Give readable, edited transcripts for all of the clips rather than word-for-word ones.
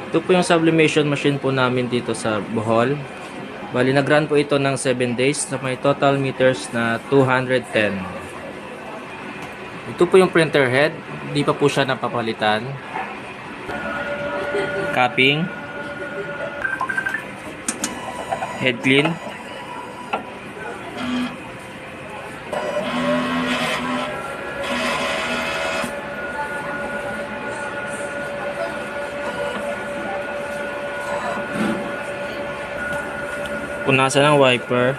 Ito po yung sublimation machine po namin dito sa Bohol. Bali, nag-run po ito ng 7 days na may total meters na 210. Ito po yung printer head. Hindi pa po siya napapalitan. Capping. Head clean. Punasan ng wiper.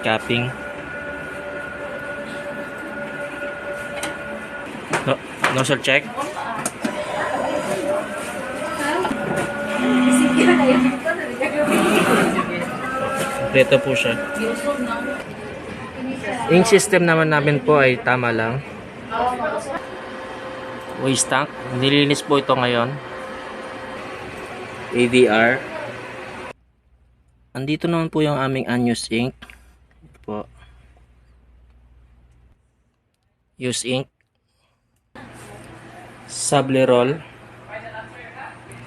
Capping. Nozzle check. Kompleto po siya. Ink system naman namin po ay tama lang. Waste tank. Nilinis po ito ngayon. ADR. Andito naman po yung aming unused ink. Ito po. Use ink. Sable roll.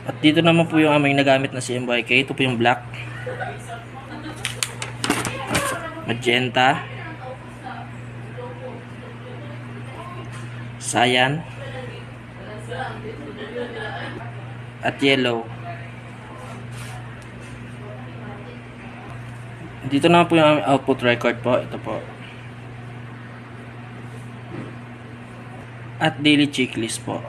At dito naman po yung aming nagamit na CMYK. Ito po yung black. Magenta. Cyan. At yellow. Dito naman po yung aming output record po. Ito po. At daily checklist po.